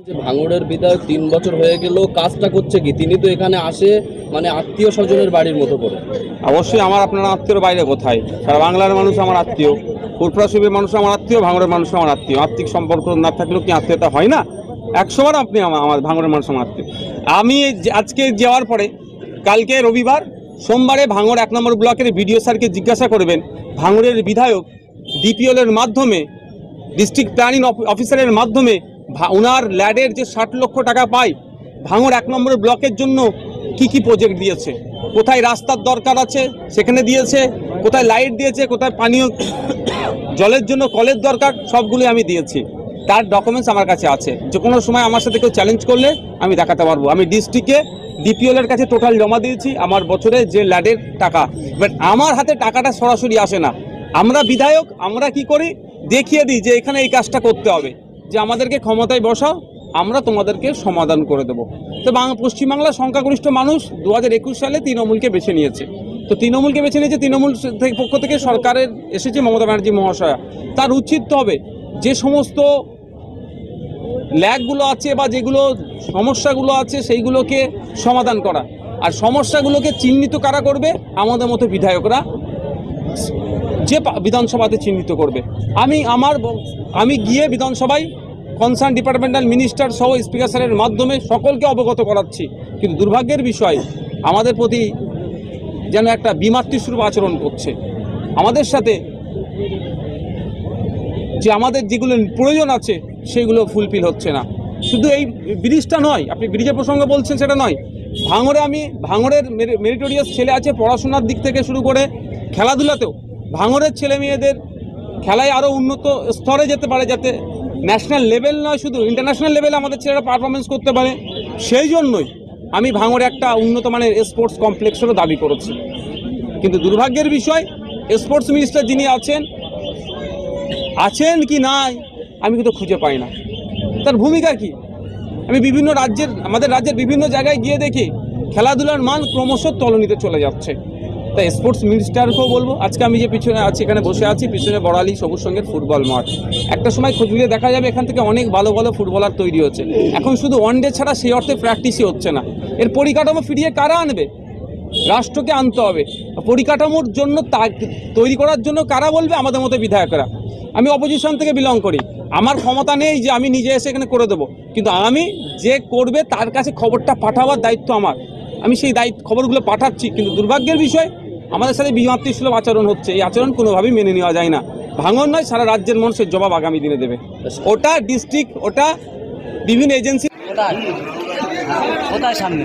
যে ভাঙড়ের বিধায়ক 3 বছর হয়ে গেল, কাজটা করছে কি? তিনি তো এখানে আসে মানে আত্মীয় স্বজনের বাড়ির মতো করে। অবশ্যই আমার আপনার আত্মীয়র বাইরে কোথায়? সারা বাংলার মানুষ আমার আত্মীয়, ফুরফুরাশিবের মানুষ আমার আত্মীয়, ভাঙড়ের মানুষ আমার আত্মীয়। আত্মিক সম্পর্ক না থাকলেও কি আত্মীয়তা হয় না? 100বার আপনি আমার ভাঙড়ের মানুষ আমার আত্মীয়। আমি আজকে যাওয়ার পরে কালকে রবিবার, সোমবারে ভাঙড় 1 নম্বর ব্লকের বিডিও স্যারকে জিজ্ঞাসা করবেন ভাঙড়ের বিধায়ক ডিপিএল এর মাধ্যমে, ডিস্ট্রিক্ট প্ল্যানিং অফিসারের মাধ্যমে ওনার ল্যাডের যে 60 লক্ষ টাকা পায় ভাঙড় 1 নম্বর ব্লকের জন্য কি কি প্রজেক্ট দিয়েছে, কোথায় রাস্তার দরকার আছে সেখানে দিয়েছে, কোথায় লাইট দিয়েছে, কোথায় পানীয় জলের জন্য কলের দরকার, সবগুলো আমি দিয়েছি। তার ডকুমেন্টস আমার কাছে আছে। যে কোনো সময় আমার সাথে কেউ চ্যালেঞ্জ করলে আমি দেখাতে পারবো। আমি ডিস্ট্রিক্টে ডিপিএল এর কাছে টোটাল জমা দিয়েছি আমার বছরে যে ল্যাডের টাকা। বাট আমার হাতে টাকাটা সরাসরি আসে না। আমরা বিধায়ক, আমরা কি করি, দেখিয়ে দিই যে এখানে এই কাজটা করতে হবে, যে আমাদেরকে ক্ষমতায় বসাও, আমরা তোমাদেরকে সমাধান করে দেবো। তো পশ্চিমবাংলার সংখ্যাগরিষ্ঠ মানুষ 2021 সালে তৃণমূলকে বেছে নিয়েছে। তো তৃণমূলকে বেছে নিয়েছে, তৃণমূল পক্ষ থেকে সরকারের এসেছে মমতা ব্যানার্জি মহাশয়া। তার উচিত হবে যে সমস্ত ল্যাগগুলো আছে বা যেগুলো সমস্যাগুলো আছে সেইগুলোকে সমাধান করা। আর সমস্যাগুলোকে চিহ্নিত কারা করবে? আমাদের মতো বিধায়করা, যে বিধানসভাতে চিহ্নিত করবে। আমি গিয়ে বিধানসভায় কনসার্ন ডিপার্টমেন্টাল মিনিস্টার সহ স্পিকার স্যারের মাধ্যমে সকলকে অবগত করাচ্ছি। কিন্তু দুর্ভাগ্যের বিষয়, আমাদের প্রতি যেন একটা বিমাতৃস্বরূপ আচরণ করছে। আমাদের সাথে যে আমাদের যেগুলো প্রয়োজন আছে সেগুলো ফুলফিল হচ্ছে না। শুধু এই ব্রিজটা নয়, আপনি ব্রিজের প্রসঙ্গে বলছেন, সেটা নয়। ভাঙড়ের মেরিটোরিয়াস ছেলে আছে, পড়াশোনার দিক থেকে শুরু করে খেলাধুলাতেও ভাঙড়ের ছেলে মেয়েদের খেলায় আরও উন্নত স্তরে যেতে পারে, যাতে ন্যাশনাল লেভেল নয় শুধু ইন্টারন্যাশনাল লেভেলে আমাদের ছেলেরা পারফরমেন্স করতে পারে। সেই জন্যই আমি ভাঙড়ে একটা উন্নত মানের স্পোর্টস কমপ্লেক্সেরও দাবি করেছি। কিন্তু দুর্ভাগ্যের বিষয়, স্পোর্টস মিনিস্টার যিনি আছেন কি নাই আমি কিন্তু খুঁজে পাই না। তার ভূমিকা কি? আমি আমাদের রাজ্যের বিভিন্ন জায়গায় গিয়ে দেখি খেলাধুলার মান ক্রমশ তলানিতে চলে যাচ্ছে। তাই স্পোর্টস মিনিস্টারকেও বলবো, আজকে আমি যে পিছনে আছি, এখানে বসে আছি, পিছনে বড়ালি সবুজ সঙ্গের ফুটবল মাঠ। একটা সময় খুঁজলে দেখা যাবে এখান থেকে অনেক ভালো ভালো ফুটবলার তৈরি হচ্ছে। এখন শুধু ওয়ানডে ছাড়া সেই অর্থে প্র্যাকটিসই হচ্ছে না। এর পরিকাঠামো ফিরিয়ে কারা আনবে? রাষ্ট্রকে আনতে হবে। পরিকাঠামোর জন্য তৈরি করার জন্য কারা বলবে? আমাদের মতো বিধায়করা। আমি অপোজিশন থেকে বিলং করি, আমার ক্ষমতা নেই যে আমি নিজে এসে এখানে করে দেবো, কিন্তু আমি যে করবে তার কাছে খবরটা পাঠাবার দায়িত্ব আমার। আমি সেই খবরগুলো পাঠাচ্ছি। কিন্তু দুর্ভাগ্যের বিষয়, আমাদের সাথে বিমাতৃসুলভ আচরণ হচ্ছে। এই আচরণ কোনোভাবেই মেনে নেওয়া যায় না। ভাঙড় নয়, সারা রাজ্যের মানুষের জবাব আগামী দিনে দেবে। ওটা ডিস্ট্রিক্ট, ওটা বিভিন্ন এজেন্সি, কোথায় সামনে